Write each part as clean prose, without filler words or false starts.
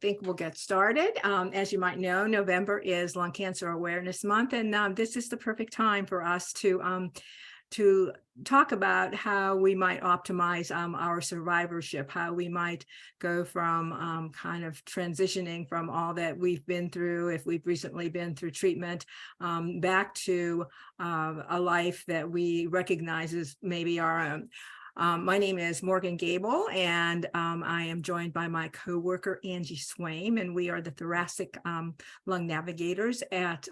think we'll get started. As you might know, November is Lung Cancer Awareness Month, and this is the perfect time for us to talk about how we might optimize our survivorship, how we might go from kind of transitioning from all that we've been through, if we've recently been through treatment, back to a life that we recognize as maybe our own. My name is Morgan Gable, and I am joined by my co-worker Angie Swaim, and we are the thoracic lung navigators at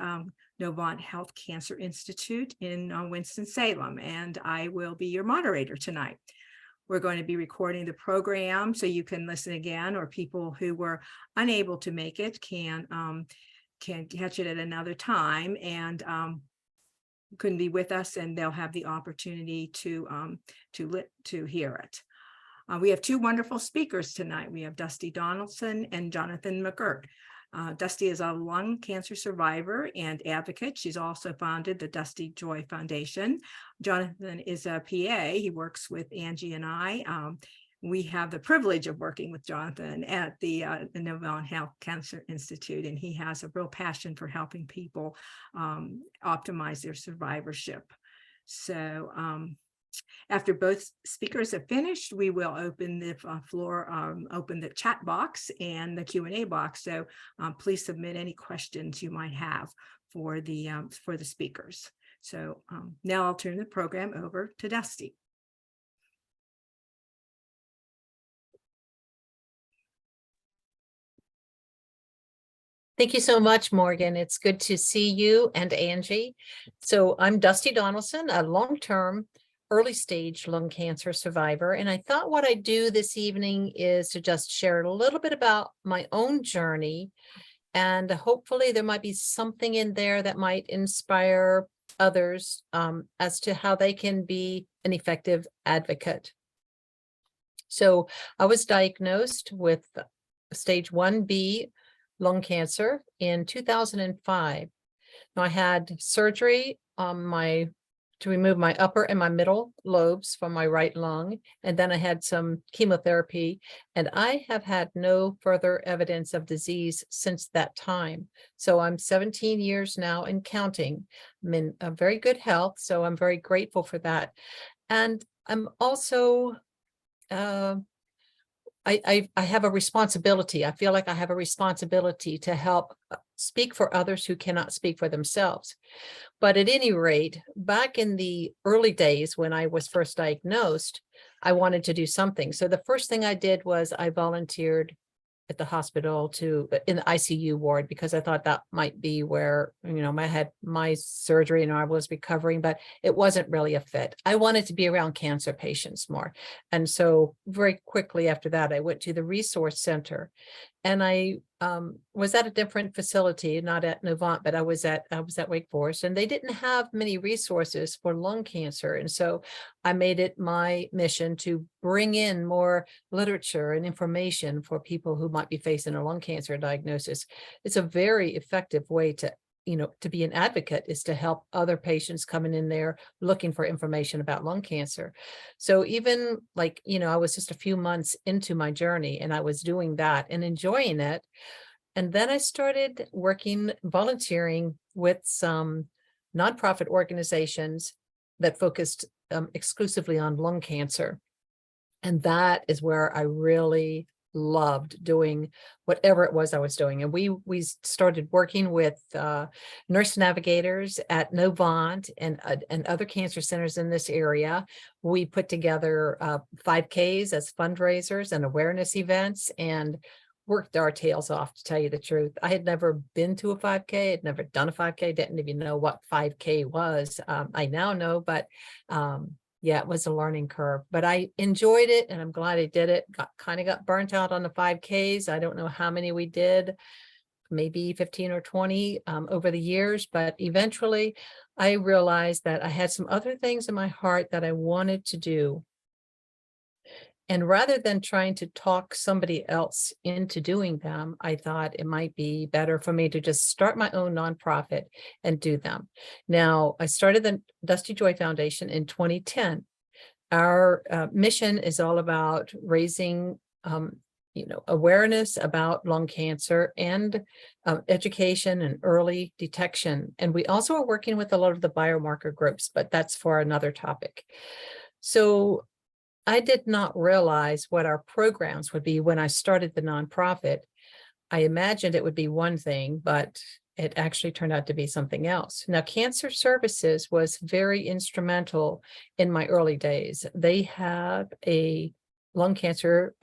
Novant Health Cancer Institute in Winston-Salem, and I will be your moderator tonight. We're going to be recording the program so you can listen again, or people who were unable to make it can catch it at another time and couldn't be with us, and they'll have the opportunity to hear it. We have two wonderful speakers tonight. We have Dusty Donaldson and Jonathan McGuirt. Dusty is a lung cancer survivor and advocate. She's also founded the DustyJoy Foundation. Jonathan is a PA. He works with Angie and I. We have the privilege of working with Jonathan at the Novant Health Cancer Institute, and he has a real passion for helping people optimize their survivorship. So after both speakers have finished, we will open the floor, open the chat box and the Q&A box. So please submit any questions you might have for the speakers. So now I'll turn the program over to Dusty. Thank you so much, Morgan. It's good to see you and Angie. So I'm Dusty Donaldson, a long-term early stage lung cancer survivor. And I thought what I'd do this evening is to just share a little bit about my own journey. And hopefully there might be something in there that might inspire others as to how they can be an effective advocate. So I was diagnosed with stage 1B lung cancer in 2005. Now, I had surgery on to remove my upper and my middle lobes from my right lung, and then I had some chemotherapy, and I have had no further evidence of disease since that time. So I'm 17 years now and counting. I'm in a very good health, so I'm very grateful for that. And I'm also I have a responsibility. I feel like I have a responsibility to help speak for others who cannot speak for themselves. But at any rate, back in the early days when I was first diagnosed, I wanted to do something. So the first thing I did was I volunteered at the hospital in the ICU ward, because I thought that might be where, I had my surgery and I was recovering, but it wasn't really a fit. I wanted to be around cancer patients more. And so very quickly after that, I went to the resource center, and I was at a different facility, not at Novant, but I was at Wake Forest, and they didn't have many resources for lung cancer. And so I made it my mission to bring in more literature and information for people who might be facing a lung cancer diagnosis. It's a very effective way to be an advocate, is to help other patients coming in there looking for information about lung cancer. So even I was just a few months into my journey, and I was doing that and enjoying it. And then I started volunteering with some nonprofit organizations that focused exclusively on lung cancer. And that is where I really loved doing whatever it was I was doing. And we started working with nurse navigators at Novant and other cancer centers in this area. We put together 5Ks as fundraisers and awareness events, and worked our tails off, to tell you the truth. I had never been to a 5K, had never done a 5K, didn't even know what 5K was. I now know, but yeah, it was a learning curve, but I enjoyed it, and I'm glad I did it. Kind of got burnt out on the 5Ks. I don't know how many we did, maybe 15 or 20 over the years, but eventually I realized that I had some other things in my heart that I wanted to do. And rather than trying to talk somebody else into doing them, I thought it might be better for me to just start my own nonprofit and do them. Now, I started the DustyJoy Foundation in 2010. Our mission is all about raising awareness about lung cancer and education and early detection. And we also are working with a lot of the biomarker groups, but that's for another topic. So I did not realize what our programs would be when I started the nonprofit. I imagined it would be one thing, but it actually turned out to be something else. Now, Cancer Services was very instrumental in my early days. They have a lung cancer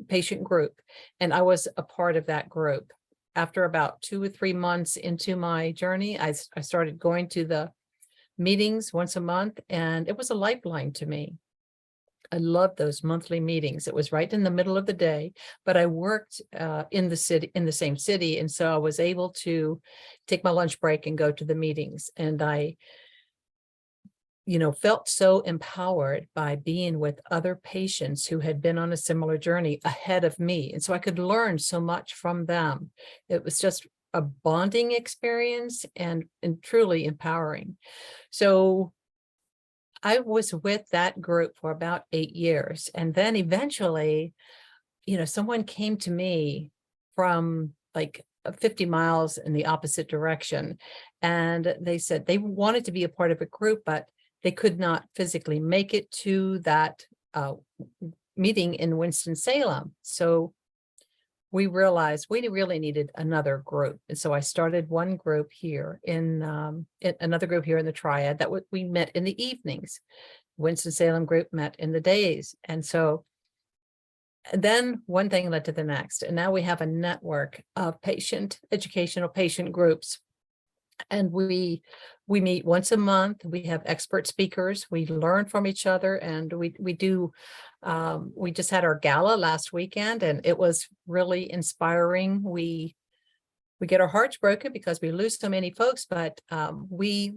patient group, and I was a part of that group. After about 2 or 3 months into my journey, I started going to the meetings once a month, and it was a lifeline to me. I loved those monthly meetings. It was right in the middle of the day, but I worked in the same city. And so I was able to take my lunch break and go to the meetings. And I, felt so empowered by being with other patients who had been on a similar journey ahead of me. And so I could learn so much from them. It was just a bonding experience and truly empowering. So I was with that group for about 8 years. And then eventually, someone came to me from like 50 miles in the opposite direction. And they said they wanted to be a part of a group, but they could not physically make it to that meeting in Winston-Salem. So we realized we really needed another group. And so I started one group here in another group here in the Triad that we met in the evenings. Winston-Salem group met in the days. And so then one thing led to the next. And now we have a network of educational patient groups. And we meet once a month. We have expert speakers. We learn from each other, and we do. We just had our gala last weekend, and it was really inspiring. We get our hearts broken because we lose so many folks, but we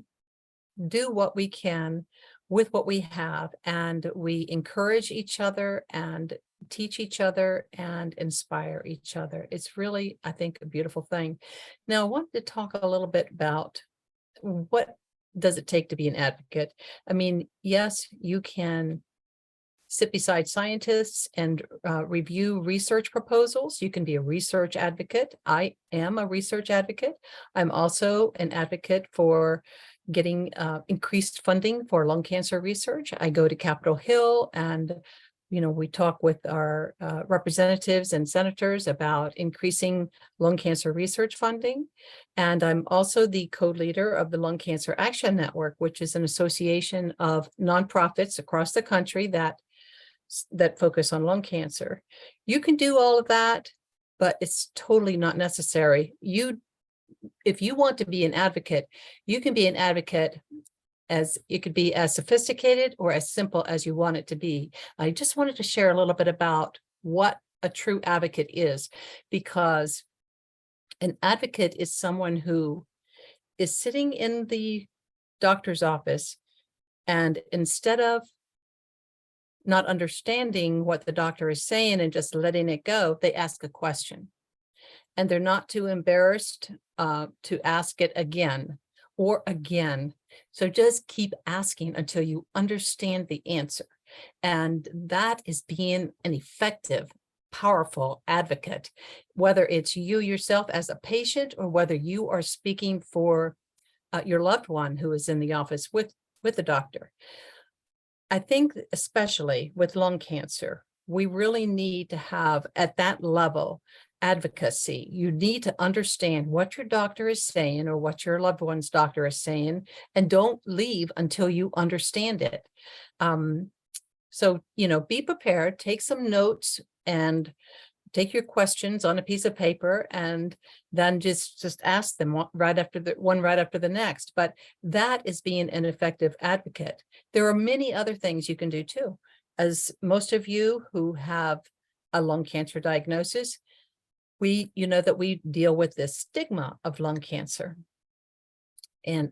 do what we can with what we have, and we encourage each other and teach each other and inspire each other. It's really, I think, a beautiful thing. Now, I wanted to talk a little bit about what does it take to be an advocate. I mean, yes, you can sit beside scientists and review research proposals. You can be a research advocate. I am a research advocate. I'm also an advocate for getting increased funding for lung cancer research. I go to Capitol Hill and we talk with our representatives and senators about increasing lung cancer research funding. And I'm also the co-leader of the Lung Cancer Action Network, which is an association of nonprofits across the country that focus on lung cancer. You can do all of that, but it's totally not necessary. If you want to be an advocate, you can be an advocate as it could be as sophisticated or as simple as you want it to be. I just wanted to share a little bit about what a true advocate is, because an advocate is someone who is sitting in the doctor's office, and instead of not understanding what the doctor is saying and just letting it go, they ask a question. And they're not too embarrassed to ask it again or again. So just keep asking until you understand the answer. And that is being an effective, powerful advocate, whether it's you yourself as a patient or whether you are speaking for your loved one who is in the office with the doctor. I think especially with lung cancer, we really need to have at that level advocacy. You need to understand what your doctor is saying or what your loved one's doctor is saying, and don't leave until you understand it. So, be prepared, take some notes and take your questions on a piece of paper, and then just ask them one right after the next. But that is being an effective advocate. There are many other things you can do too. As most of you who have a lung cancer diagnosis, you know that we deal with this stigma of lung cancer. And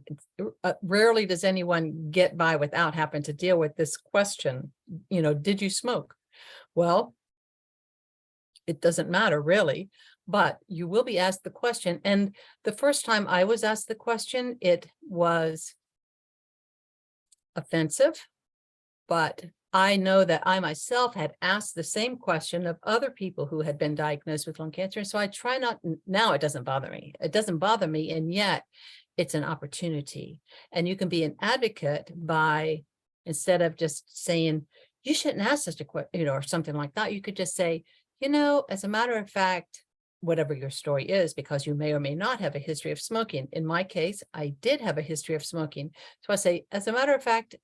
rarely does anyone get by without having to deal with this question, did you smoke? Well, it doesn't matter really, but you will be asked the question. And the first time I was asked the question, it was offensive, but I know that I myself had asked the same question of other people who had been diagnosed with lung cancer. And so I try not, now it doesn't bother me. It doesn't bother me. And yet it's an opportunity. And you can be an advocate by, instead of just saying, you shouldn't ask such a question, or something like that, you could just say, as a matter of fact, whatever your story is, because you may or may not have a history of smoking. In my case, I did have a history of smoking. So I say, as a matter of fact,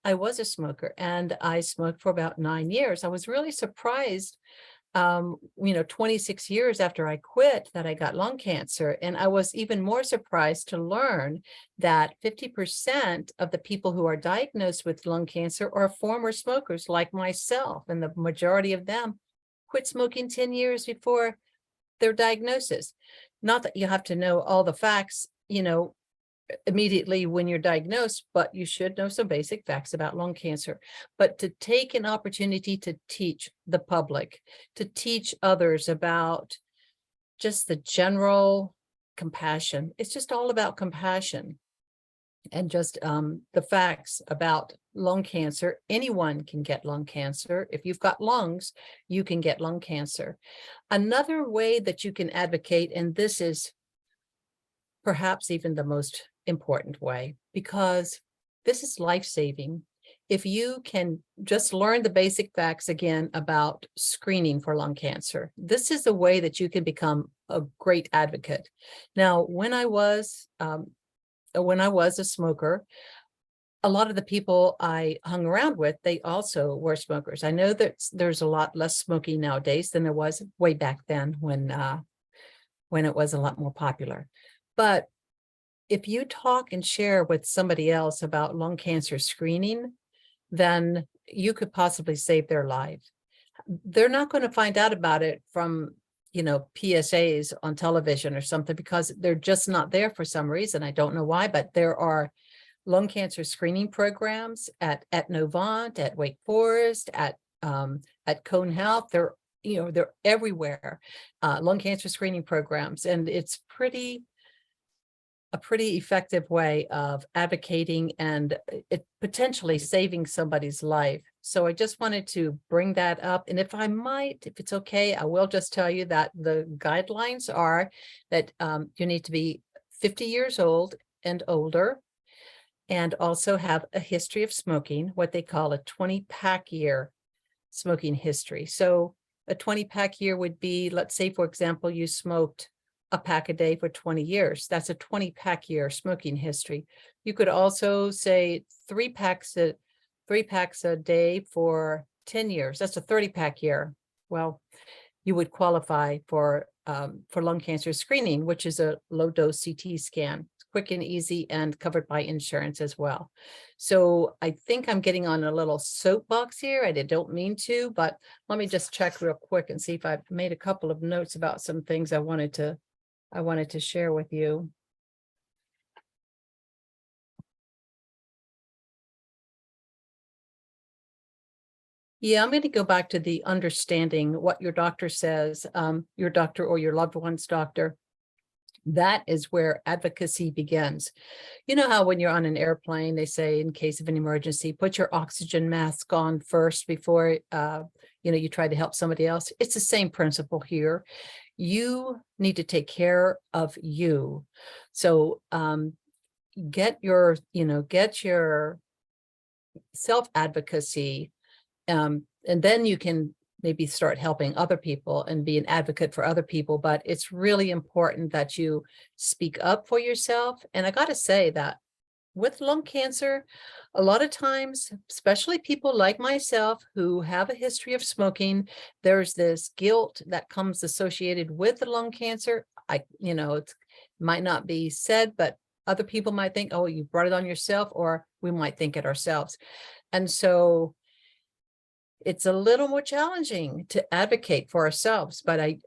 I was a smoker and I smoked for about 9 years. I was really surprised, 26 years after I quit, that I got lung cancer. And I was even more surprised to learn that 50% of the people who are diagnosed with lung cancer are former smokers like myself. And the majority of them quit smoking 10 years before their diagnosis. Not that you have to know all the facts, immediately when you're diagnosed, but you should know some basic facts about lung cancer. But to take an opportunity to teach the public, to teach others about just the general compassion. It's just all about compassion and just the facts about lung cancer. Anyone can get lung cancer. If you've got lungs, you can get lung cancer. Another way that you can advocate, and this is perhaps even the most important way, because this is life-saving. If you can just learn the basic facts again about screening for lung cancer, this is a way that you can become a great advocate. Now, when I was a smoker, a lot of the people I hung around with, they also were smokers. I know that there's a lot less smoking nowadays than there was way back then when it was a lot more popular. But if you talk and share with somebody else about lung cancer screening, then you could possibly save their life. They're not going to find out about it from, PSAs on television or something, because they're just not there for some reason. I don't know why, but there are lung cancer screening programs at Novant, at Wake Forest, at Cone Health. They're everywhere, lung cancer screening programs, and it's a pretty effective way of advocating and it potentially saving somebody's life. So I just wanted to bring that up. And if it's okay, I will just tell you that the guidelines are that you need to be 50 years old and older, and also have a history of smoking, what they call a 20-pack year smoking history. So a 20-pack year would be, let's say, for example, you smoked a pack a day for 20 years. That's a 20-pack year smoking history. You could also say 3 packs a day for 10 years. That's a 30-pack year. Well, you would qualify for lung cancer screening, which is a low-dose CT scan. It's quick and easy and covered by insurance as well. So I think I'm getting on a little soapbox here. I don't mean to, but let me just check real quick and see if I've made a couple of notes about some things I wanted to share with you. Yeah, I'm going to go back to the understanding what your doctor says, your doctor or your loved one's doctor. That is where advocacy begins. You know how when you're on an airplane, they say in case of an emergency, put your oxygen mask on first before you try to help somebody else. It's the same principle here. You need to take care of you. So get your self-advocacy, and then you can maybe start helping other people and be an advocate for other people. But it's really important that you speak up for yourself. And I got to say that with lung cancer, a lot of times, especially people like myself who have a history of smoking, there's this guilt that comes associated with the lung cancer. It might not be said, but other people might think, oh, you brought it on yourself, or we might think it ourselves. And so it's a little more challenging to advocate for ourselves, but I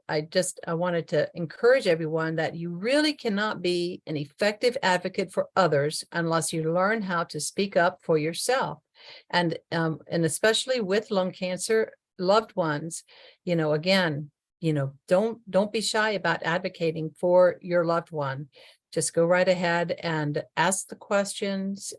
wanted to encourage everyone that you really cannot be an effective advocate for others unless you learn how to speak up for yourself. And especially with lung cancer loved ones, again, don't be shy about advocating for your loved one. Just go right ahead and ask the questions,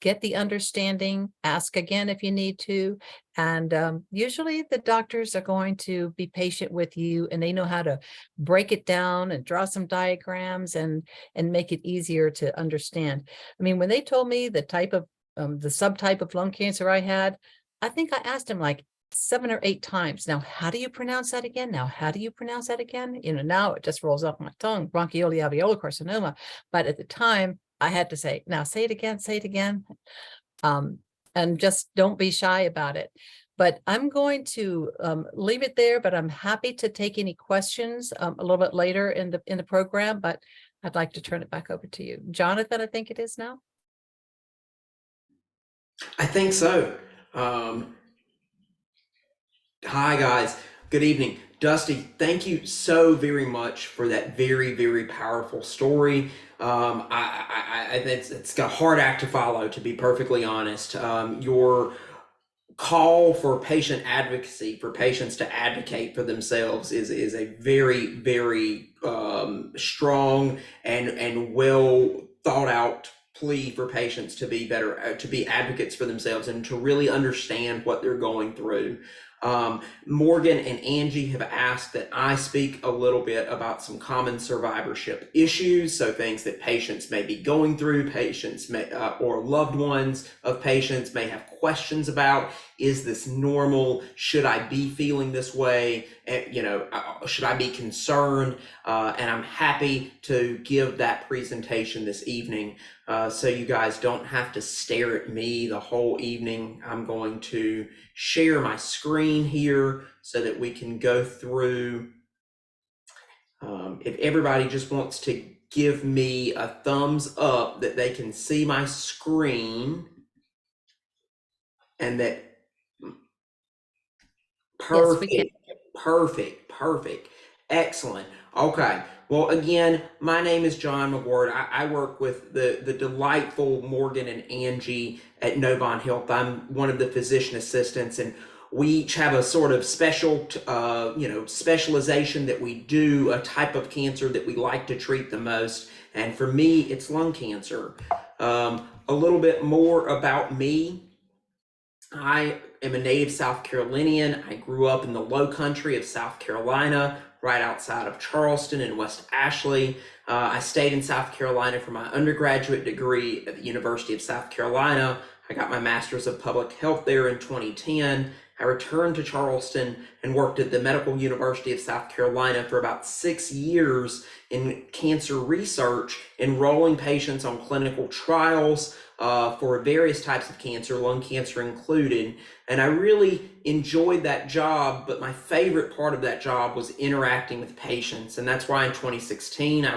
get the understanding, ask again if you need to. And usually the doctors are going to be patient with you, and they know how to break it down and draw some diagrams and make it easier to understand. I mean, when they told me the type of the subtype of lung cancer I had, I think I asked him like 7 or 8 times. Now, how do you pronounce that again? Now, how do you pronounce that again? Now it just rolls off my tongue, bronchiole carcinoma. But at the time I had to say, now say it again, say it again. And just don't be shy about it. But I'm going to leave it there, but I'm happy to take any questions a little bit later in the program, but I'd like to turn it back over to you. Jonathan, I think it is now. I think so. Hi, guys. Good evening. Dusty, thank you so very much for that very, very powerful story. It's got a hard act to follow, to be perfectly honest. Your call for patient advocacy, for patients to advocate for themselves, is a very, very strong and well thought out plea for patients to be better, to be advocates for themselves and to really understand what they're going through. Morgan and Angie have asked that I speak a little bit about some common survivorship issues, so things that patients may be going through, patients may or loved ones of patients may have questions about. Is this normal? Should I be feeling this way? Should I be concerned? And I'm happy to give that presentation this evening, so you guys don't have to stare at me the whole evening. I'm going to share my screen here so that we can go through. If everybody just wants to give me a thumbs up that they can see my screen, and that perfect, Yes, perfect, excellent. Okay, well, again, my name is John McGuirt. I work with the delightful Morgan and Angie at Novant Health. I'm one of the physician assistants, and we each have a sort of special, specialization that we do, a type of cancer that we like to treat the most. And for me, it's lung cancer. A little bit more about me. I am a native South Carolinian. I grew up in the low country of South Carolina, right outside of Charleston and West Ashley. I stayed in South Carolina for my undergraduate degree at the University of South Carolina. I got my master's of public health there in 2010. I returned to Charleston and worked at the Medical University of South Carolina for about 6 years in cancer research, enrolling patients on clinical trials for various types of cancer, lung cancer included. And I really enjoyed that job, but my favorite part of that job was interacting with patients. And that's why in 2016,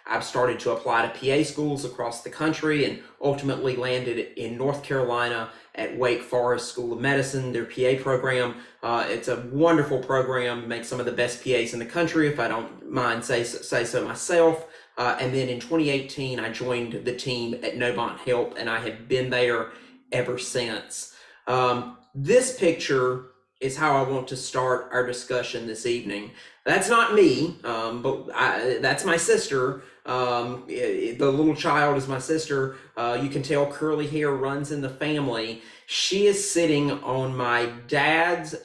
I've started to apply to PA schools across the country and ultimately landed in North Carolina at Wake Forest School of Medicine, their PA program. It's a wonderful program, makes some of the best PAs in the country, if I don't mind say so myself. And then in 2018, I joined the team at Novant Health, and I have been there ever since. This picture is how I want to start our discussion this evening. That's not me, but that's my sister. The little child is my sister. You can tell curly hair runs in the family. She is sitting on my dad's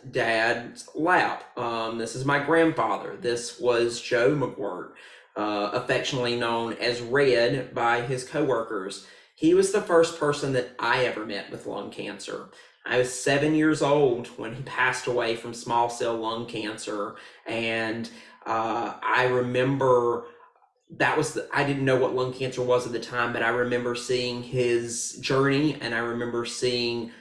lap. This is my grandfather. This was Joe McGuirt, affectionately known as Red by his coworkers. He was the first person that I ever met with lung cancer. I was 7 years old when he passed away from small cell lung cancer, and I remember I didn't know what lung cancer was at the time, but I remember seeing his journey, and I remember seeing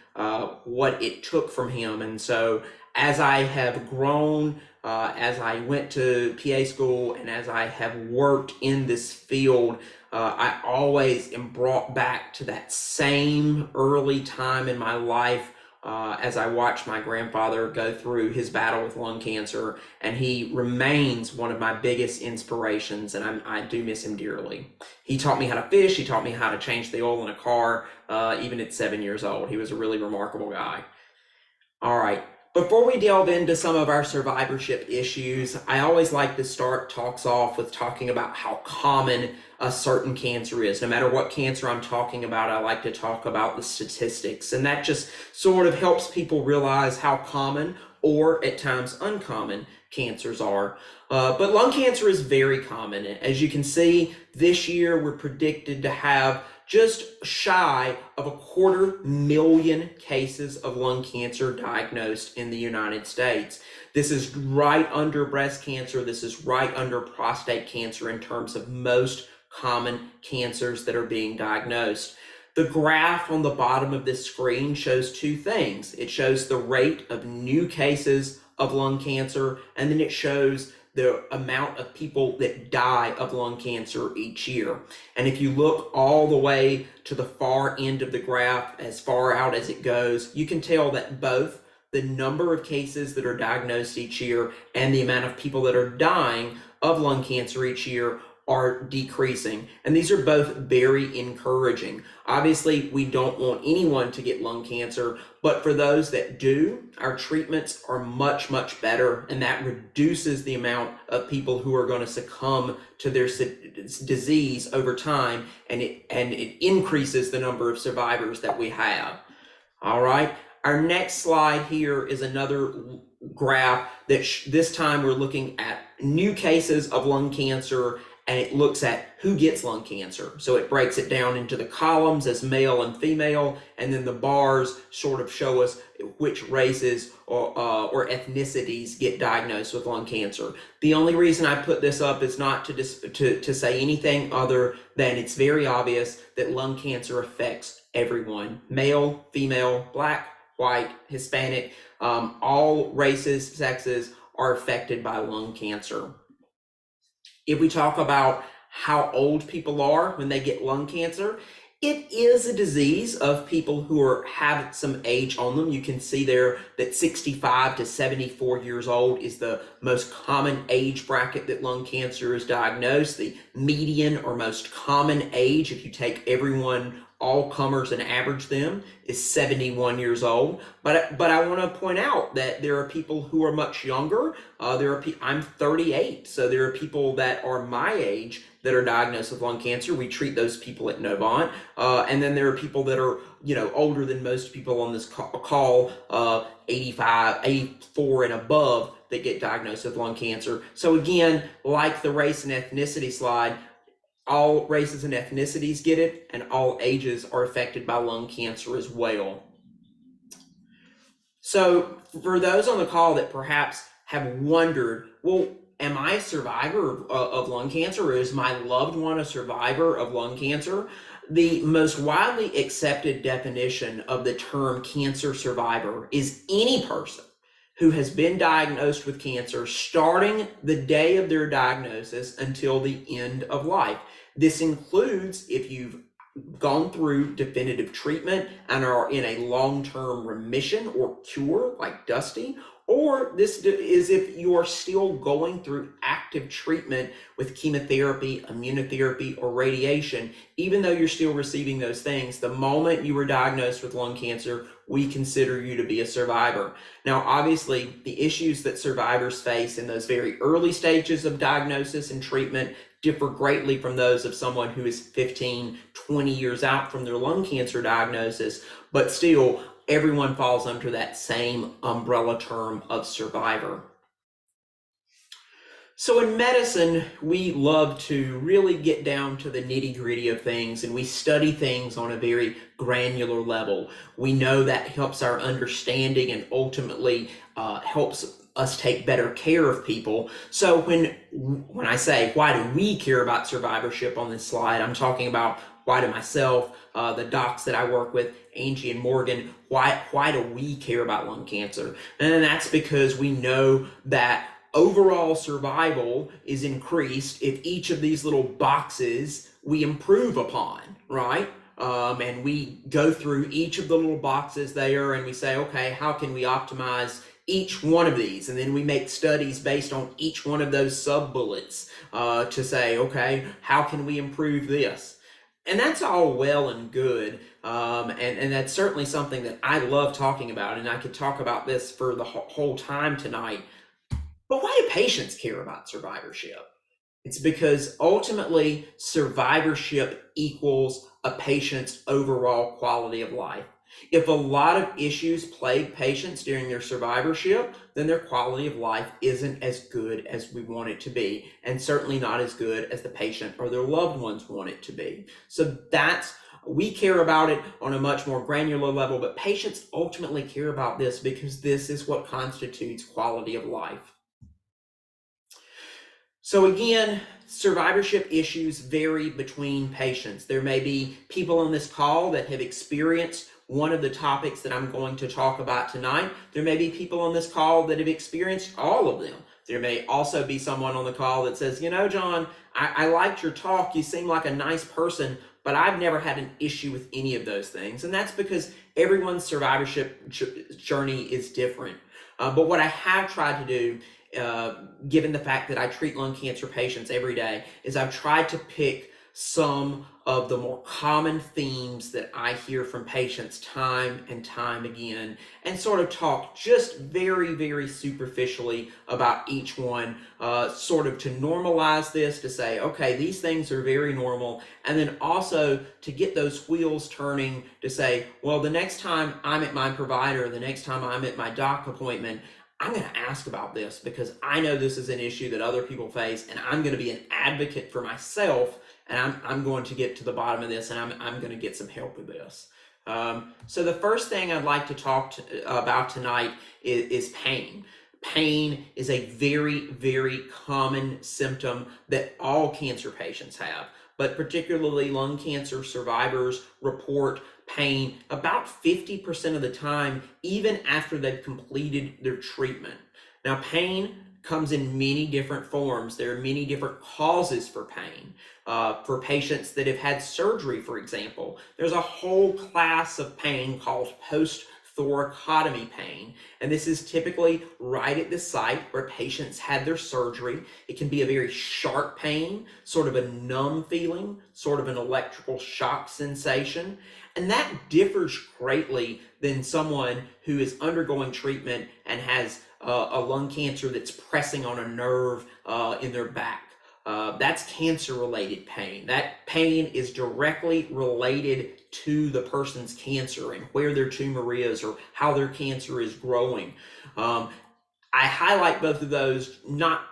what it took from him. And so as I have grown, as I went to PA school, and as I have worked in this field, I always am brought back to that same early time in my life, as I watched my grandfather go through his battle with lung cancer, and he remains one of my biggest inspirations, and I do miss him dearly. He taught me how to fish. He taught me how to change the oil in a car, even at 7 years old. He was a really remarkable guy. All right. Before we delve into some of our survivorship issues, I always like to start talks off with talking about how common a certain cancer is. No matter what cancer I'm talking about, I like to talk about the statistics, and that just sort of helps people realize how common or at times uncommon cancers are. But lung cancer is very common. As you can see, this year we're predicted to have just shy of 250,000 cases of lung cancer diagnosed in the United States. This is right under breast cancer. This is right under prostate cancer in terms of most common cancers that are being diagnosed. The graph on the bottom of this screen shows two things. It shows the rate of new cases of lung cancer, and then it shows the amount of people that die of lung cancer each year. And if you look all the way to the far end of the graph, as far out as it goes, you can tell that both the number of cases that are diagnosed each year and the amount of people that are dying of lung cancer each year are decreasing. And these are both very encouraging. Obviously, we don't want anyone to get lung cancer, but for those that do, our treatments are much, much better, and that reduces the amount of people who are going to succumb to their disease over time, and it increases the number of survivors that we have. All right. Our next slide here is another graph that this time we're looking at new cases of lung cancer, and it looks at who gets lung cancer. So it breaks it down into the columns as male and female, and then the bars sort of show us which races or ethnicities get diagnosed with lung cancer. The only reason I put this up is not to say anything other than it's very obvious that lung cancer affects everyone: male, female, black, white, Hispanic, all races, sexes are affected by lung cancer. If we talk about how old people are when they get lung cancer, it is a disease of people who have some age on them. You can see there that 65 to 74 years old is the most common age bracket that lung cancer is diagnosed. The median or most common age, if you take everyone, all comers, and average them, is 71 years old. But I want to point out that there are people who are much younger. I'm 38, so there are people that are my age that are diagnosed with lung cancer. We treat those people at Novant. And then there are people that are, older than most people on this call, 85, 84 and above, that get diagnosed with lung cancer. So again, like the race and ethnicity slide, all races and ethnicities get it, and all ages are affected by lung cancer as well. So for those on the call that perhaps have wondered, well, am I a survivor of lung cancer, or is my loved one a survivor of lung cancer? The most widely accepted definition of the term cancer survivor is any person who has been diagnosed with cancer starting the day of their diagnosis until the end of life. This includes if you've gone through definitive treatment and are in a long-term remission or cure like Dusty, or this is if you are still going through active treatment with chemotherapy, immunotherapy, or radiation. Even though you're still receiving those things, the moment you were diagnosed with lung cancer, we consider you to be a survivor. Now, obviously, the issues that survivors face in those very early stages of diagnosis and treatment differ greatly from those of someone who is 15, 20 years out from their lung cancer diagnosis, but still, everyone falls under that same umbrella term of survivor. So in medicine, we love to really get down to the nitty-gritty of things, and we study things on a very granular level. We know that helps our understanding and ultimately helps us take better care of people. So when I say, why do we care about survivorship on this slide, I'm talking about why do myself, the docs that I work with, Angie and Morgan, why do we care about lung cancer? And that's because we know that overall survival is increased if each of these little boxes we improve upon, right? And we go through each of the little boxes there and we say, okay, how can we optimize each one of these? And then we make studies based on each one of those sub bullets to say, okay, how can we improve this? And that's all well and good. And that's certainly something that I love talking about. And I could talk about this for the whole time tonight. But why do patients care about survivorship? It's because ultimately survivorship equals a patient's overall quality of life. If a lot of issues plague patients during their survivorship, then their quality of life isn't as good as we want it to be, and certainly not as good as the patient or their loved ones want it to be. So we care about it on a much more granular level, but patients ultimately care about this because this is what constitutes quality of life. So again, survivorship issues vary between patients. There may be people on this call that have experienced one of the topics that I'm going to talk about tonight. There may be people on this call that have experienced all of them. There may also be someone on the call that says, John, I liked your talk. You seem like a nice person, but I've never had an issue with any of those things. And that's because everyone's survivorship journey is different. But what I have tried to do, given the fact that I treat lung cancer patients every day, is I've tried to pick some of the more common themes that I hear from patients time and time again, and sort of talk just very, very superficially about each one, sort of to normalize this, to say, okay, these things are very normal, and then also to get those wheels turning to say, well, the next time I'm at my provider, the next time I'm at my doc appointment, I'm going to ask about this because I know this is an issue that other people face, and I'm going to be an advocate for myself, and I'm going to get to the bottom of this, and I'm going to get some help with this. So the first thing I'd like to talk about tonight is pain. Pain is a very, very common symptom that all cancer patients have, but particularly lung cancer survivors report pain about 50% of the time, even after they've completed their treatment. Now, pain comes in many different forms. There are many different causes for pain. For patients that have had surgery, for example, there's a whole class of pain called post-thoracotomy pain, and this is typically right at the site where patients had their surgery. It can be a very sharp pain, sort of a numb feeling, sort of an electrical shock sensation, and that differs greatly than someone who is undergoing treatment and has a lung cancer that's pressing on a nerve in their back. That's cancer-related pain. That pain is directly related to the person's cancer and where their tumor is or how their cancer is growing. I highlight both of those not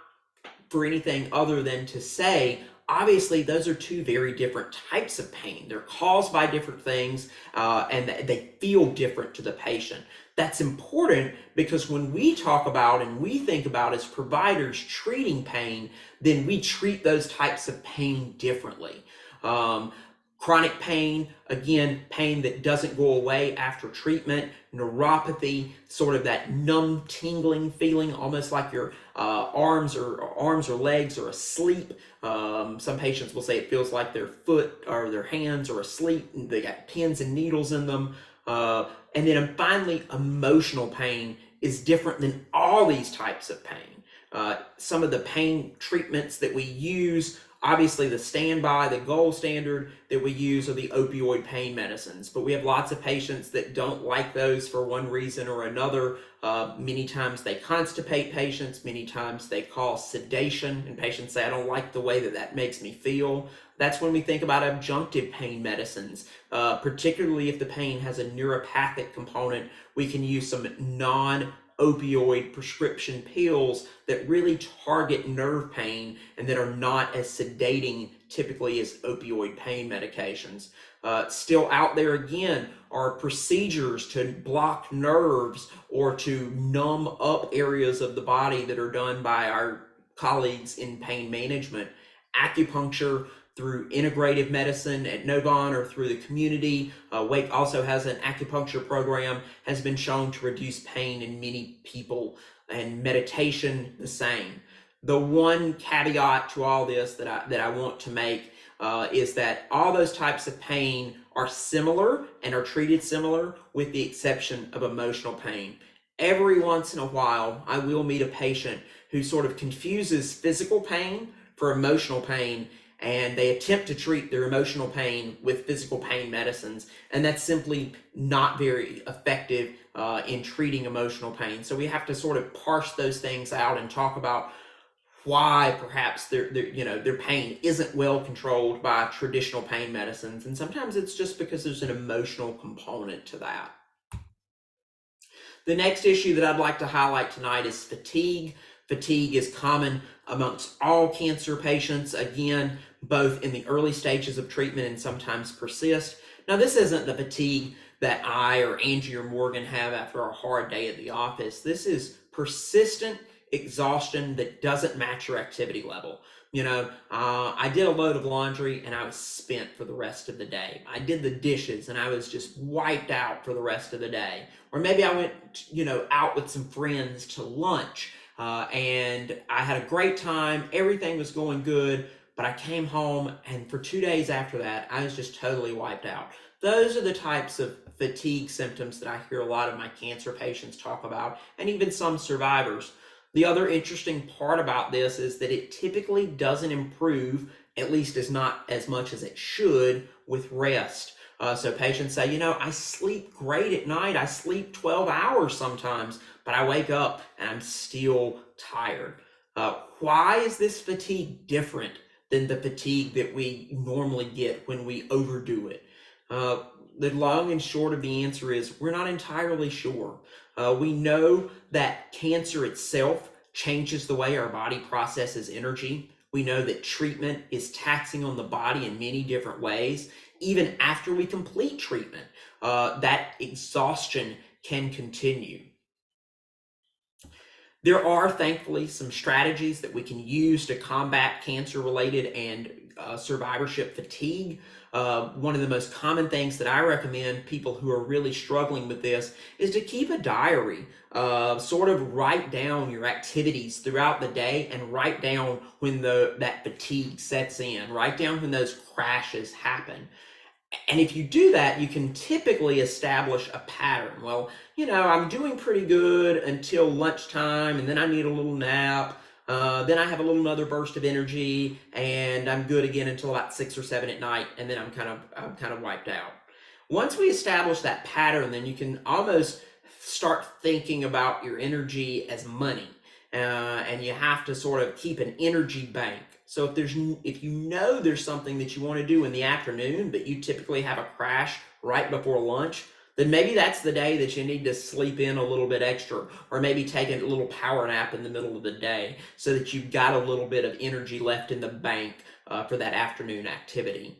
for anything other than to say, obviously, those are two very different types of pain. They're caused by different things, and they feel different to the patient. That's important because when we talk about and we think about as providers treating pain, then we treat those types of pain differently. Chronic pain, again, pain that doesn't go away after treatment. Neuropathy, sort of that numb, tingling feeling, almost like your arms or legs are asleep. Some patients will say it feels like their foot or their hands are asleep, and they got pins and needles in them. And then finally, emotional pain is different than all these types of pain. Some of the pain treatments that we use, obviously the standby, the gold standard that we use are the opioid pain medicines, but we have lots of patients that don't like those for one reason or another. Many times they constipate patients, many times they cause sedation, and patients say, I don't like the way that makes me feel. That's when we think about adjunctive pain medicines, particularly if the pain has a neuropathic component. We can use some non-opioid prescription pills that really target nerve pain and that are not as sedating typically as opioid pain medications. Still out there again are procedures to block nerves or to numb up areas of the body that are done by our colleagues in pain management. Acupuncture through integrative medicine at Novant or through the community. Wake also has an acupuncture program, has been shown to reduce pain in many people, and meditation the same. The one caveat to all this that I want to make is that all those types of pain are similar and are treated similar with the exception of emotional pain. Every once in a while, I will meet a patient who sort of confuses physical pain for emotional pain, and they attempt to treat their emotional pain with physical pain medicines, and that's simply not very effective in treating emotional pain. So we have to sort of parse those things out and talk about why perhaps their pain isn't well controlled by traditional pain medicines, and sometimes it's just because there's an emotional component to that. The next issue that I'd like to highlight tonight is fatigue. Fatigue is common amongst all cancer patients, again, both in the early stages of treatment and sometimes persist. Now, this isn't the fatigue that I or Angie or Morgan have after a hard day at the office. This is persistent exhaustion that doesn't match your activity level. I did a load of laundry and I was spent for the rest of the day. I did the dishes and I was just wiped out for the rest of the day. Or maybe I went, out with some friends to lunch and I had a great time. Everything was going good, but I came home and for 2 days after that, I was just totally wiped out. Those are the types of fatigue symptoms that I hear a lot of my cancer patients talk about, and even some survivors. The other interesting part about this is that it typically doesn't improve, at least not as much as it should, with rest. So patients say, I sleep great at night. I sleep 12 hours sometimes, but I wake up and I'm still tired. Why is this fatigue different than the fatigue that we normally get when we overdo it? The long and short of the answer is we're not entirely sure. We know that cancer itself changes the way our body processes energy. We know that treatment is taxing on the body in many different ways. Even after we complete treatment, that exhaustion can continue. There are, thankfully, some strategies that we can use to combat cancer-related and survivorship fatigue. One of the most common things that I recommend people who are really struggling with this is to keep a diary. Sort of write down your activities throughout the day and write down when that fatigue sets in. Write down when those crashes happen. And if you do that, you can typically establish a pattern. Well, I'm doing pretty good until lunchtime, and then I need a little nap. Then I have a little another burst of energy, and I'm good again until about 6 or 7 at night, and then I'm kind of wiped out. Once we establish that pattern, then you can almost start thinking about your energy as money, and you have to sort of keep an energy bank. So if you know there's something that you want to do in the afternoon, but you typically have a crash right before lunch, then maybe that's the day that you need to sleep in a little bit extra, or maybe take a little power nap in the middle of the day so that you've got a little bit of energy left in the bank for that afternoon activity.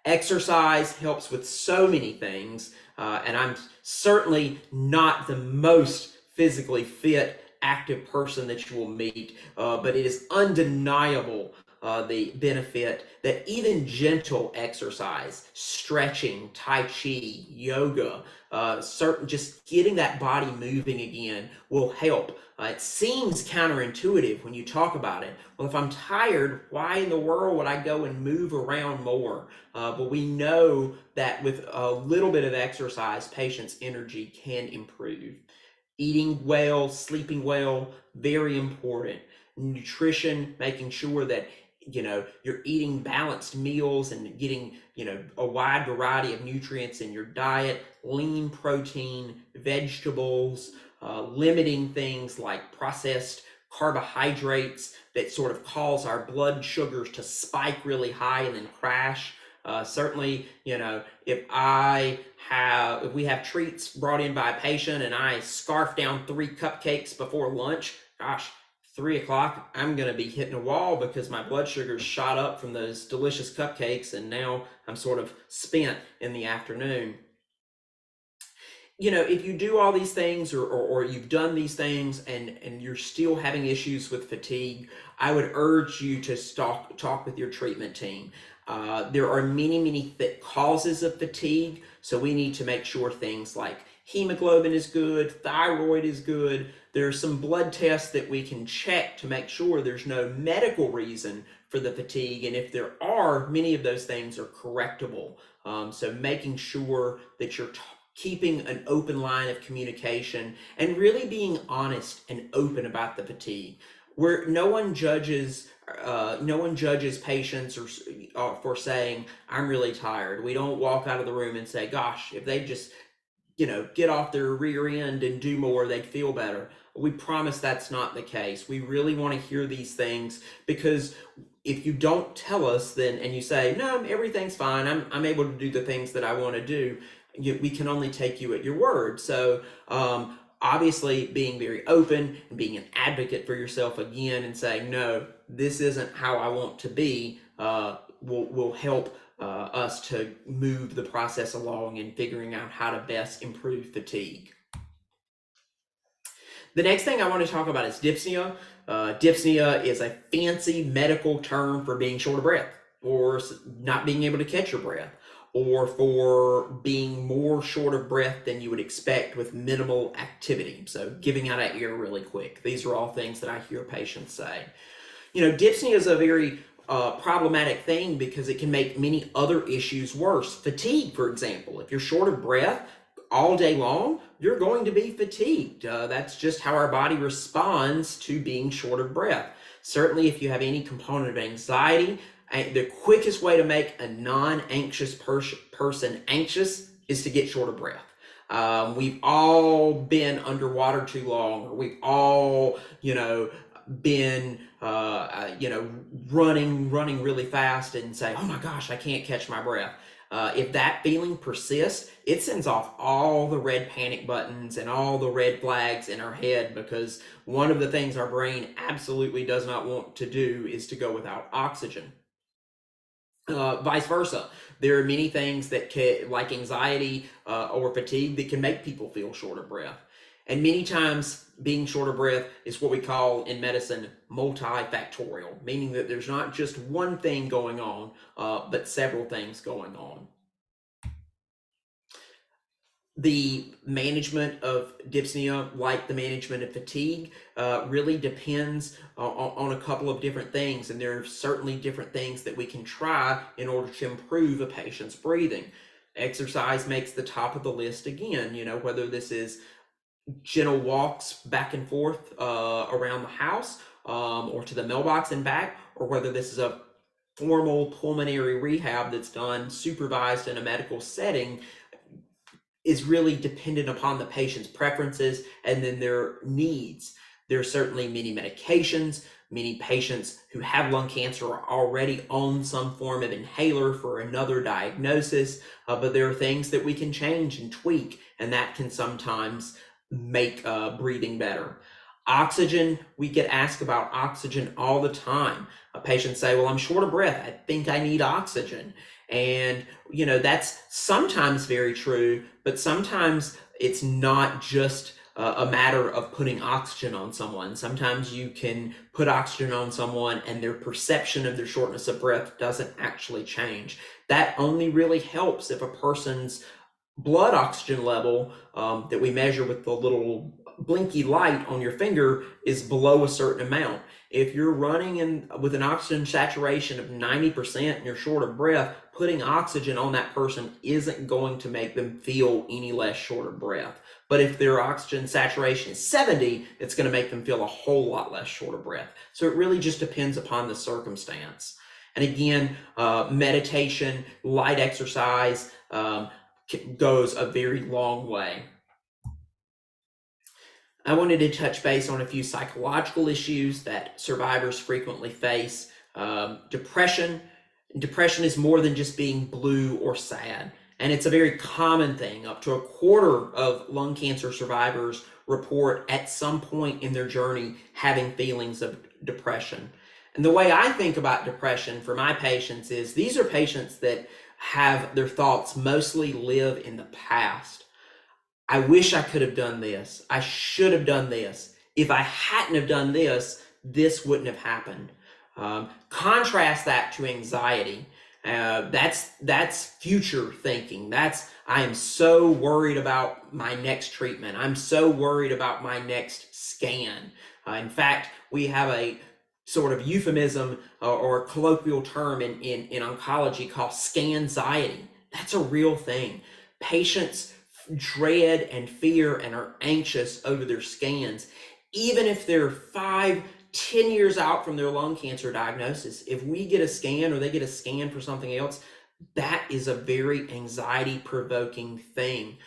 Exercise helps with so many things, and I'm certainly not the most physically fit, active person that you will meet, but it is undeniable the benefit that even gentle exercise, stretching, tai chi, yoga, just getting that body moving again will help. It seems counterintuitive when you talk about it. Well, if I'm tired, why in the world would I go and move around more? But we know that with a little bit of exercise, patients' energy can improve. Eating well, sleeping well, very important. Nutrition, making sure that you're eating balanced meals and getting a wide variety of nutrients in your diet, lean protein, vegetables, limiting things like processed carbohydrates that sort of cause our blood sugars to spike really high and then crash. Certainly, if we have treats brought in by a patient and I scarf down 3 cupcakes before lunch, gosh, 3 o'clock, I'm going to be hitting a wall because my blood sugars shot up from those delicious cupcakes, and now I'm sort of spent in the afternoon. If you do all these things or you've done these things and you're still having issues with fatigue, I would urge you to talk with your treatment team. There are many causes of fatigue, so we need to make sure things like hemoglobin is good, thyroid is good. There are some blood tests that we can check to make sure there's no medical reason for the fatigue, and if there are, many of those things are correctable. So making sure that you're keeping an open line of communication and really being honest and open about the fatigue, where no one judges no one judges patients for saying, I'm really tired. We don't walk out of the room and say, gosh, if they just, get off their rear end and do more, they'd feel better. We promise that's not the case. We really want to hear these things, because if you don't tell us then, and you say, no, everything's fine, I'm able to do the things that I want to do, we can only take you at your word. So obviously being very open and being an advocate for yourself again and saying, no, this isn't how I want to be, will help us to move the process along in figuring out how to best improve fatigue. The next thing I want to talk about is dyspnea. Dyspnea is a fancy medical term for being short of breath, or not being able to catch your breath, or for being more short of breath than you would expect with minimal activity. So giving out of air really quick. These are all things that I hear patients say. Dyspnea is a very problematic thing because it can make many other issues worse. Fatigue, for example. If you're short of breath all day long, you're going to be fatigued. That's just how our body responds to being short of breath. Certainly, if you have any component of anxiety, the quickest way to make a non-anxious person anxious is to get short of breath. We've all been underwater too long, or we've all, been running really fast and say, oh my gosh, I can't catch my breath. If that feeling persists, it sends off all the red panic buttons and all the red flags in our head, because one of the things our brain absolutely does not want to do is to go without oxygen. Vice versa. There are many things that can, like anxiety or fatigue, that can make people feel short of breath. And many times being short of breath is what we call in medicine multifactorial, meaning that there's not just one thing going on, but several things going on. The management of dyspnea, like the management of fatigue, really depends on a couple of different things. And there are certainly different things that we can try in order to improve a patient's breathing. Exercise makes the top of the list again, whether this is gentle walks back and forth around the house, or to the mailbox and back, or whether this is a formal pulmonary rehab that's done supervised in a medical setting, is really dependent upon the patient's preferences and then their needs. There are certainly many medications. Many patients who have lung cancer are already on some form of inhaler for another diagnosis, but there are things that we can change and tweak, and that can sometimes make breathing better. Oxygen, we get asked about oxygen all the time. Patients say, well, I'm short of breath, I think I need oxygen. And that's sometimes very true, but sometimes it's not just a matter of putting oxygen on someone. Sometimes you can put oxygen on someone and their perception of their shortness of breath doesn't actually change. That only really helps if a person's blood oxygen level that we measure with the little blinky light on your finger is below a certain amount. If you're running in with an oxygen saturation of 90% and you're short of breath, putting oxygen on that person isn't going to make them feel any less short of breath. But if their oxygen saturation is 70, it's going to make them feel a whole lot less short of breath. So it really just depends upon the circumstance. And again, meditation, light exercise goes a very long way. I wanted to touch base on a few psychological issues that survivors frequently face. Depression. Depression is more than just being blue or sad, and it's a very common thing. Up to a quarter of lung cancer survivors report at some point in their journey having feelings of depression. And the way I think about depression for my patients is these are patients that have their thoughts mostly live in the past. I wish I could have done this. I should have done this. If I hadn't have done this, this wouldn't have happened. Contrast that to anxiety. That's future thinking. I am so worried about my next treatment. I'm so worried about my next scan. In fact, we have a sort of euphemism or a colloquial term in oncology called scanxiety. That's a real thing. Patients dread and fear and are anxious over their scans, even if they're 5, 10 years out from their lung cancer diagnosis, if we get a scan or they get a scan for something else, that is a very anxiety provoking thing,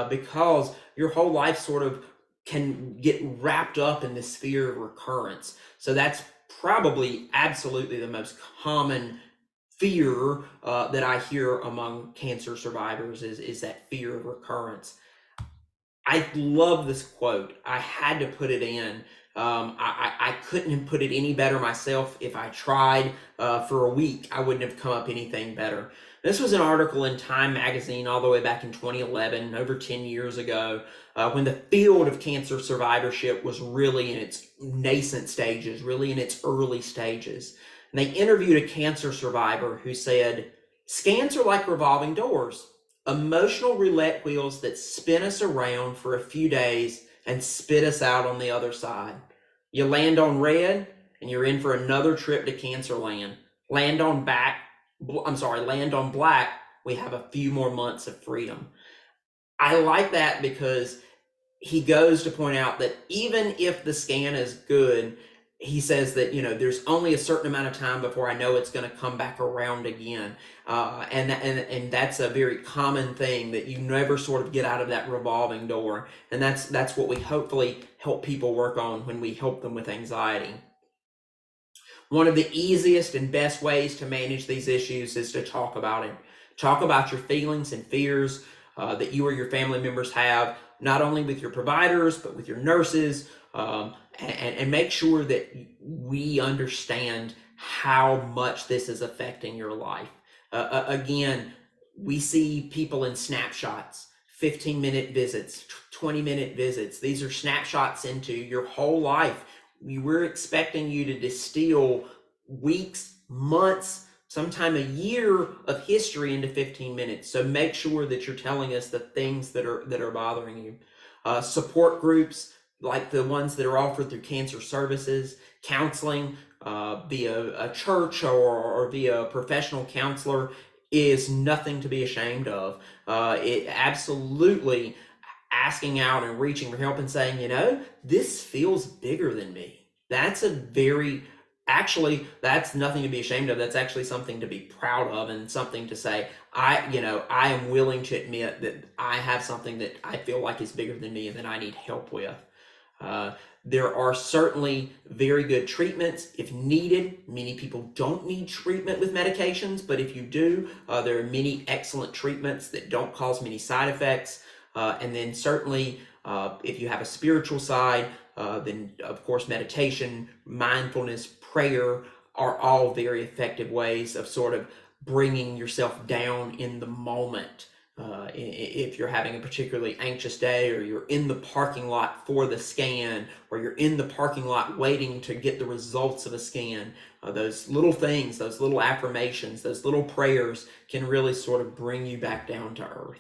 because your whole life sort of can get wrapped up in this fear of recurrence. So that's probably absolutely the most common fear that I hear among cancer survivors is that fear of recurrence. I love this quote. I had to put it in. I couldn't have put it any better myself. If I tried for a week, I wouldn't have come up anything better. This was an article in Time magazine all the way back in 2011, over 10 years ago, when the field of cancer survivorship was really in its nascent stages, really in its early stages. And they interviewed a cancer survivor who said, "Scans are like revolving doors. Emotional roulette wheels that spin us around for a few days and spit us out on the other side. You land on red and you're in for another trip to cancer land. Land on black, we have a few more months of freedom." I like that because he goes to point out that even if the scan is good, he says that, there's only a certain amount of time before I know it's going to come back around again. And that's a very common thing, that you never sort of get out of that revolving door. And that's what we hopefully help people work on when we help them with anxiety. One of the easiest and best ways to manage these issues is to talk about it. Talk about your feelings and fears that you or your family members have, not only with your providers, but with your nurses, and make sure that we understand how much this is affecting your life. Again, we see people in snapshots, 15-minute visits, 20-minute visits. These are snapshots into your whole life. We're expecting you to distill weeks, months, sometime a year of history into 15 minutes. So make sure that you're telling us the things that are bothering you. Support groups like the ones that are offered through cancer services, counseling via a church or via a professional counselor is nothing to be ashamed of. It absolutely asking out and reaching for help and saying, this feels bigger than me. That's that's nothing to be ashamed of. That's actually something to be proud of, and something to say, I am willing to admit that I have something that I feel like is bigger than me and that I need help with. There are certainly very good treatments if needed. Many people don't need treatment with medications, but if you do, there are many excellent treatments that don't cause many side effects. And then certainly, if you have a spiritual side, then of course meditation, mindfulness, prayer are all very effective ways of sort of bringing yourself down in the moment. If you're having a particularly anxious day, or you're in the parking lot for the scan, or you're in the parking lot waiting to get the results of a scan, those little things, those little affirmations, those little prayers can really sort of bring you back down to earth.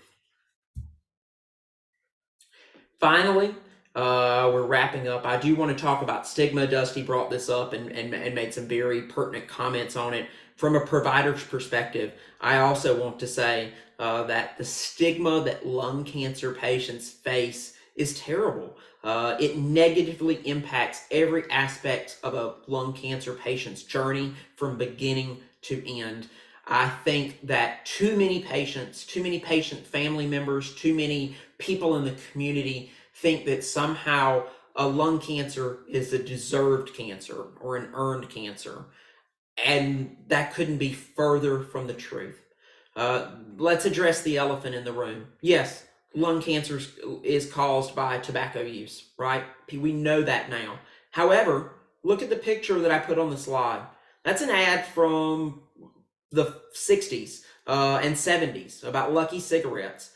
Finally, we're wrapping up. I do want to talk about stigma. Dusty brought this up and made some very pertinent comments on it. From a provider's perspective, I also want to say that the stigma that lung cancer patients face is terrible. It negatively impacts every aspect of a lung cancer patient's journey from beginning to end. I think that too many patients, too many patient family members, too many people in the community think that somehow a lung cancer is a deserved cancer or an earned cancer. And that couldn't be further from the truth. Let's address the elephant in the room. Yes, lung cancer is caused by tobacco use, right? We know that now. However, look at the picture that I put on the slide. That's an ad from the 60s and 70s about Lucky cigarettes.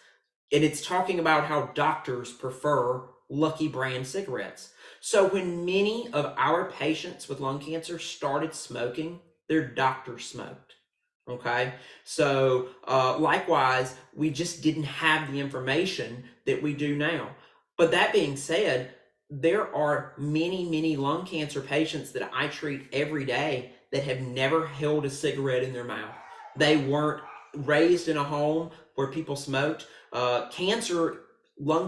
And it's talking about how doctors prefer Lucky brand cigarettes. So when many of our patients with lung cancer started smoking, their doctor smoked. Okay, so likewise, we just didn't have the information that we do now. But that being said, there are many lung cancer patients that I treat every day that have never held a cigarette in their mouth. They weren't raised in a home where people smoked. Lung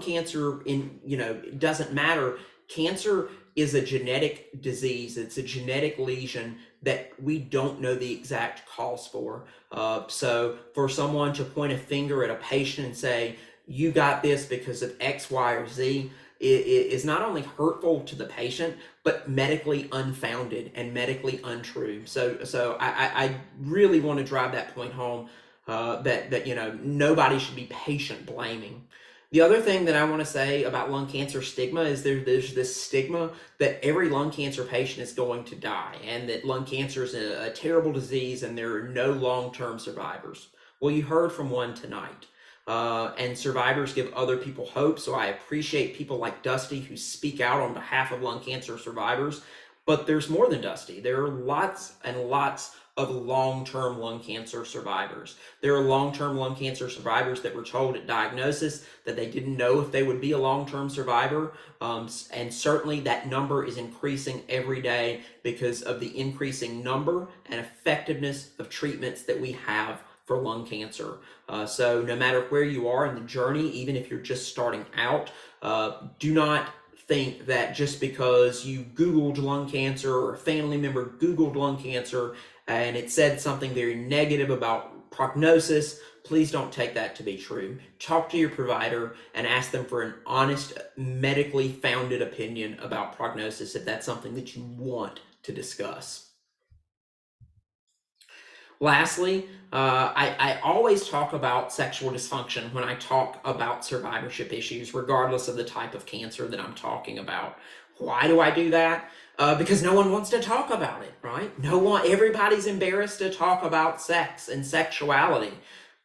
cancer, it doesn't matter. Cancer is a genetic disease. It's a genetic lesion that we don't know the exact cause for. So for someone to point a finger at a patient and say, you got this because of X, Y, or Z, is not only hurtful to the patient, but medically unfounded and medically untrue. So I really want to drive that point home, that nobody should be patient blaming. The other thing that I want to say about lung cancer stigma is there's this stigma that every lung cancer patient is going to die, and that lung cancer is a terrible disease and there are no long-term survivors. Well, you heard from one tonight. And survivors give other people hope. So I appreciate people like Dusty who speak out on behalf of lung cancer survivors. But there's more than Dusty. There are lots and lots of long-term lung cancer survivors. There are long-term lung cancer survivors that were told at diagnosis that they didn't know if they would be a long-term survivor. And certainly that number is increasing every day because of the increasing number and effectiveness of treatments that we have for lung cancer. So no matter where you are in the journey, even if you're just starting out, do not think that just because you Googled lung cancer or a family member Googled lung cancer and it said something very negative about prognosis, please don't take that to be true. Talk to your provider and ask them for an honest, medically founded opinion about prognosis if that's something that you want to discuss. Lastly, I always talk about sexual dysfunction when I talk about survivorship issues, regardless of the type of cancer that I'm talking about. Why do I do that? Because no one wants to talk about it, right? Everybody's embarrassed to talk about sex and sexuality.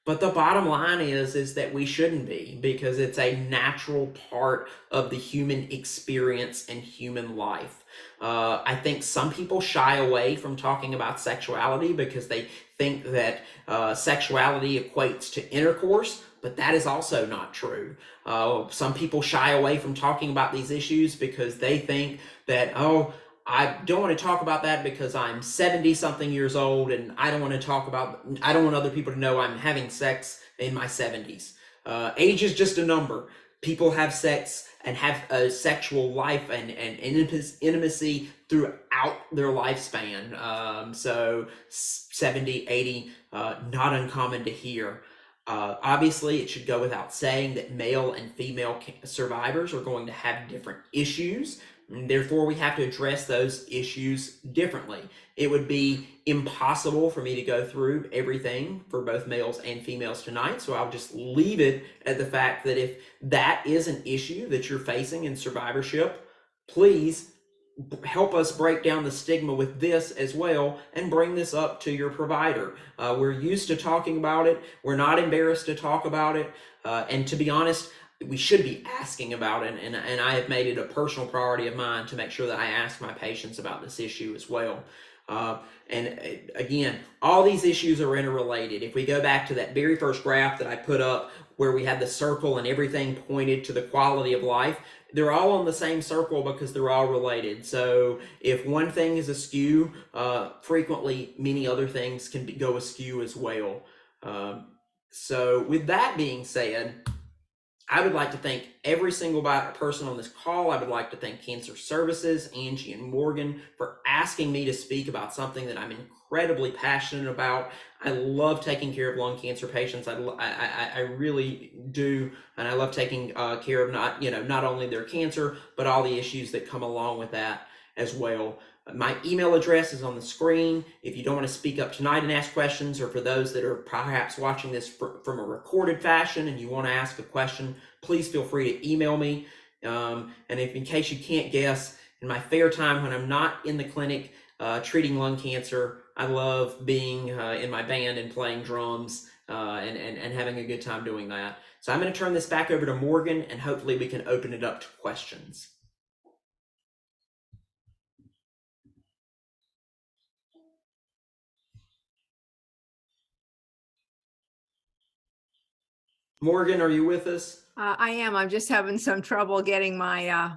But the bottom line is that we shouldn't be, because it's a natural part of the human experience and human life. I think some people shy away from talking about sexuality because they think that sexuality equates to intercourse, but that is also not true. Some people shy away from talking about these issues because they think that, I don't want to talk about that because I'm 70 something years old and I don't want other people to know I'm having sex in my 70s. Age is just a number. People have sex and have a sexual life and intimacy throughout their lifespan. So 70, 80, not uncommon to hear. Obviously, it should go without saying that male and female survivors are going to have different issues. And therefore, we have to address those issues differently. It would be impossible for me to go through everything for both males and females tonight, so I'll just leave it at the fact that if that is an issue that you're facing in survivorship, please help us break down the stigma with this as well and bring this up to your provider. We're used to talking about it. We're not embarrassed to talk about it. And to be honest, we should be asking about it, and I have made it a personal priority of mine to make sure that I ask my patients about this issue as well. And again, all these issues are interrelated. If we go back to that very first graph that I put up where we had the circle and everything pointed to the quality of life, they're all on the same circle because they're all related. So if one thing is askew, frequently many other things can go askew as well. So with that being said, I would like to thank every single person on this call. I would like to thank Cancer Services, Angie and Morgan, for asking me to speak about something that I'm incredibly passionate about. I love taking care of lung cancer patients. I really do, and I love taking care of not only their cancer, but all the issues that come along with that as well. My email address is on the screen. If you don't want to speak up tonight and ask questions, or for those that are perhaps watching this from a recorded fashion and you want to ask a question, please feel free to email me. And if in case you can't guess, in my fair time when I'm not in the clinic treating lung cancer, I love being in my band and playing drums and having a good time doing that. So I'm going to turn this back over to Morgan, and hopefully we can open it up to questions. Morgan, are you with us? I am. I'm just having some trouble getting my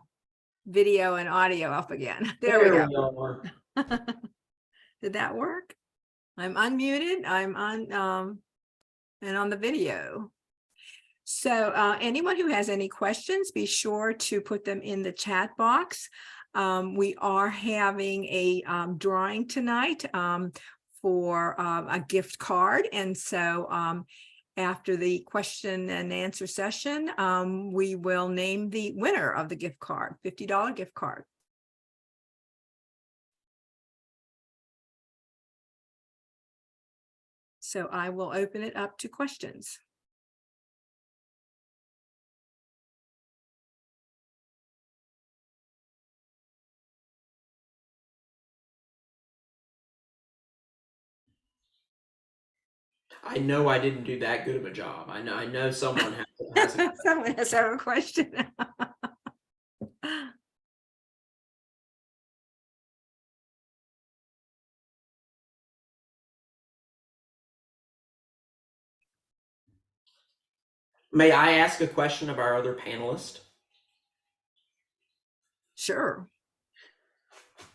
video and audio up again. There we go. Did that work? I'm unmuted. I'm on and on the video. So anyone who has any questions, be sure to put them in the chat box. We are having a drawing tonight for a gift card. And so after the question and answer session, we will name the winner of the gift card, $50 gift card. So I will open it up to questions. I know I didn't do that good of a job. I know someone has a Someone has to have a question. May I ask a question of our other panelist? Sure.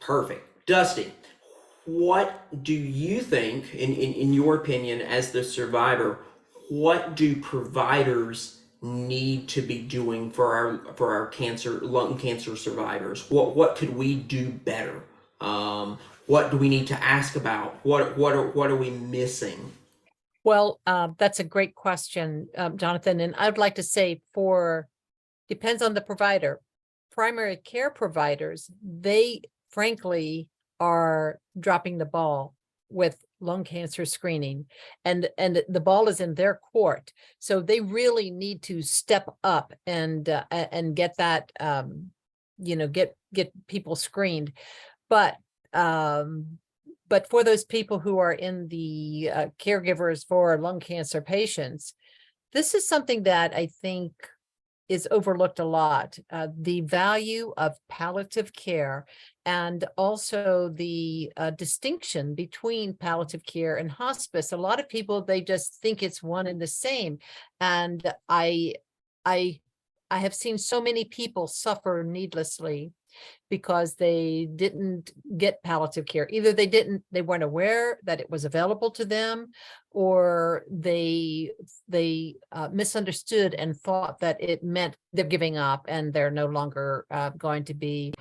Perfect. Dusty, what do you think, in your opinion, as the survivor, what do providers need to be doing for our lung cancer survivors? What could we do better? What do we need to ask about? What are we missing? Well, that's a great question, Jonathan. And I'd like to say depends on the provider. Primary care providers, they frankly are dropping the ball with lung cancer screening, and the ball is in their court. So they really need to step up and get that, get people screened. But for those people who are in the caregivers for lung cancer patients, this is something that I think is overlooked a lot. The value of palliative care, and also the distinction between palliative care and hospice. A lot of people, they just think it's one and the same. And I have seen so many people suffer needlessly because they didn't get palliative care. Either they weren't aware that it was available to them, or they misunderstood and thought that it meant they're giving up and they're no longer going to be,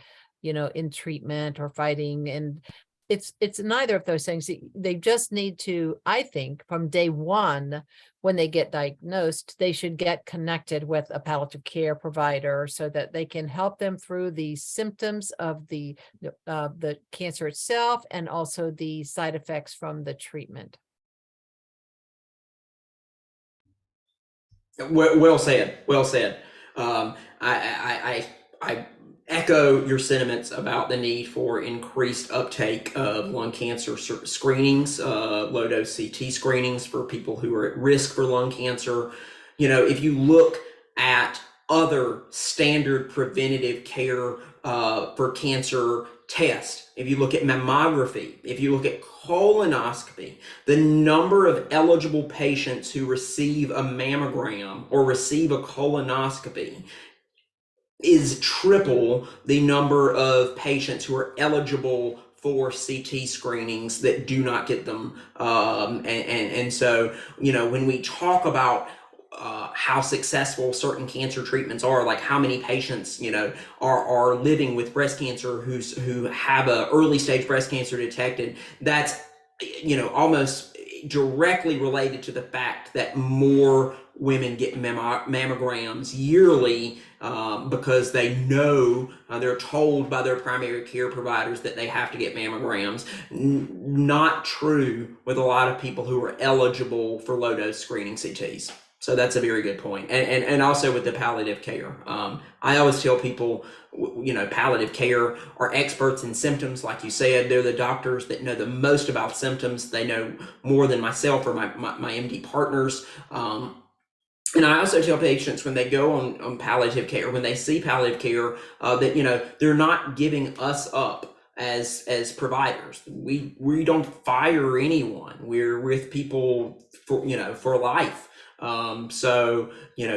in treatment or fighting. And it's neither of those things. They just need to, I think, from day one, when they get diagnosed, they should get connected with a palliative care provider so that they can help them through the symptoms of the cancer itself, and also the side effects from the treatment. Well said. Well said. I echo your sentiments about the need for increased uptake of lung cancer screenings, low dose CT screenings for people who are at risk for lung cancer. If you look at other standard preventative care for cancer tests, if you look at mammography, if you look at colonoscopy, the number of eligible patients who receive a mammogram or receive a colonoscopy is triple the number of patients who are eligible for CT screenings that do not get them. And so, when we talk about how successful certain cancer treatments are, like how many patients, are living with breast cancer who have a early stage breast cancer detected, that's, almost directly related to the fact that more women get mammograms yearly because they know, they're told by their primary care providers that they have to get mammograms. Not true with a lot of people who are eligible for low dose screening CTs. So that's a very good point. And also with the palliative care. I always tell people, palliative care are experts in symptoms. Like you said, they're the doctors that know the most about symptoms. They know more than myself or my MD partners. And I also tell patients when they go on palliative care, when they see palliative care, that, they're not giving us up as providers. We don't fire anyone. We're with people for life. So,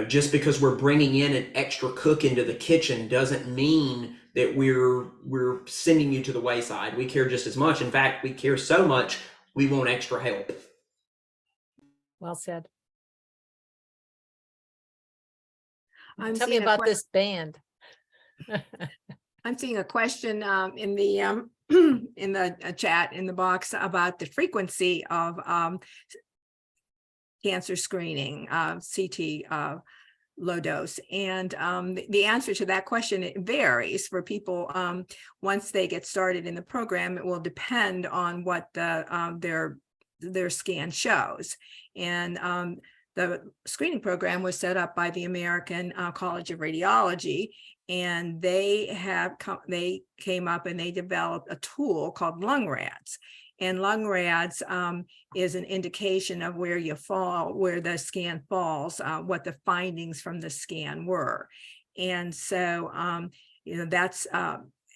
just because we're bringing in an extra cook into the kitchen doesn't mean that we're sending you to the wayside. We care just as much. In fact, we care so much, we want extra help. Well said. I'm Tell me seeing a about this band. I'm seeing a question in the in the chat in the box about the frequency of cancer screening, CT low dose. And the answer to that question, it varies for people. Once they get started in the program, it will depend on what their scan shows. And the screening program was set up by the American College of Radiology, and they came up and they developed a tool called LungRads. And LungRads is an indication of where you fall, where the scan falls, what the findings from the scan were. And so, that's,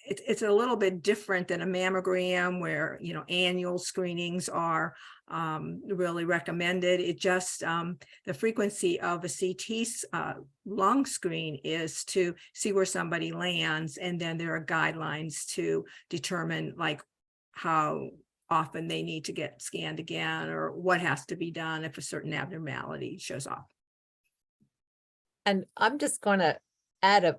it's a little bit different than a mammogram where, annual screenings are really recommended. It just, the frequency of a CT lung screen is to see where somebody lands. And then there are guidelines to determine like how often they need to get scanned again, or what has to be done if a certain abnormality shows up. And I'm just going to add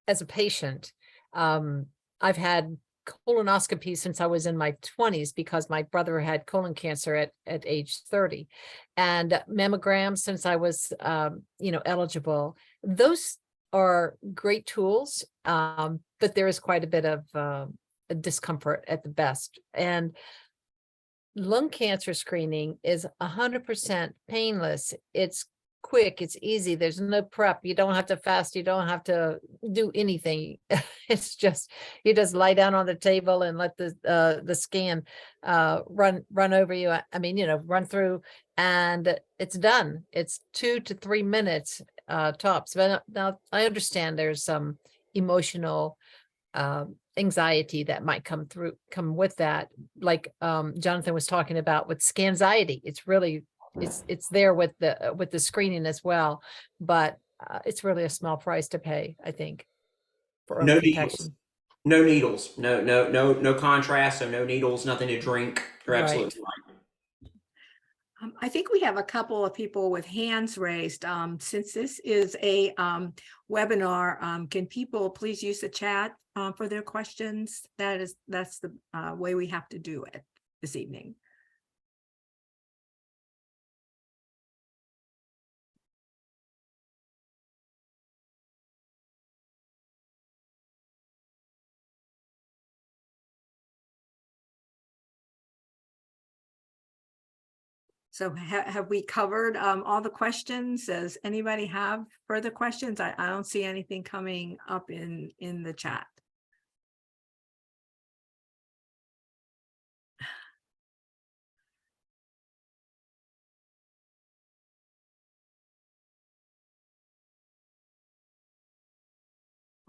as a patient, I've had colonoscopy since I was in my 20s because my brother had colon cancer at age 30, and mammograms since I was, eligible. Those are great tools, but there is quite a bit of discomfort at the best. And lung cancer screening is 100% painless. It's quick, it's easy, there's no prep, you don't have to fast, you don't have to do anything. It's just, you just lie down on the table and let the scan run over you. I mean, run through, and it's done. It's 2 to 3 minutes tops. But now I understand there's some emotional anxiety that might come with that, like Jonathan was talking about with scanxiety. It's really it's there with the screening as well, but it's really a small price to pay, I think, for early detection. No needles, no contrast, so no needles, nothing to drink. You're absolutely right. I think we have a couple of people with hands raised. Since this is a webinar, can people please use the chat for their questions? That's the way we have to do it this evening. So have we covered all the questions? Does anybody have further questions? I don't see anything coming up in the chat.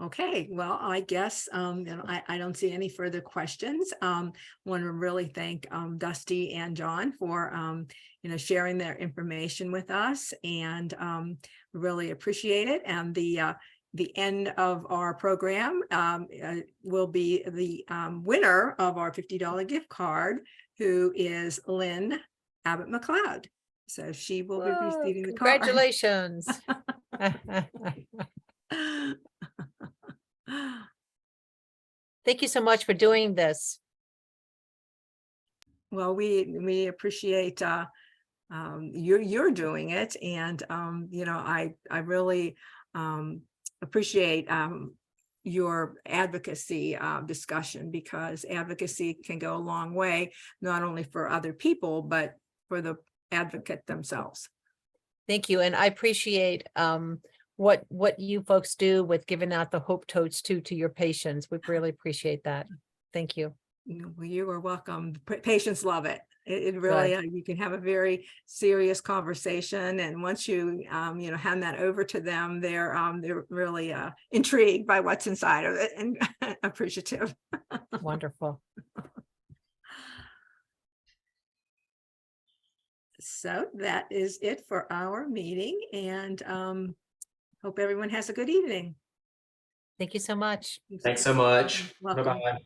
Okay, well, I guess I don't see any further questions. Want to really thank Dusty and John for sharing their information with us, and really appreciate it. And the end of our program will be the winner of our $50 gift card, who is Lynn Abbott McLeod. So she will be receiving the card. Congratulations. Thank you so much for doing this. Well, we appreciate you're doing it, and I really appreciate your advocacy discussion, because advocacy can go a long way, not only for other people, but for the advocate themselves. Thank you, and I appreciate what you folks do with giving out the Hope Totes to your patients. We really appreciate that. Thank you. You are welcome. Patients love it. It really, you can have a very serious conversation, and once you hand that over to them, they're really intrigued by what's inside of it and appreciative. Wonderful. So that is it for our meeting, and hope everyone has a good evening. Thank you so much. Thanks so much. Welcome. Bye-bye.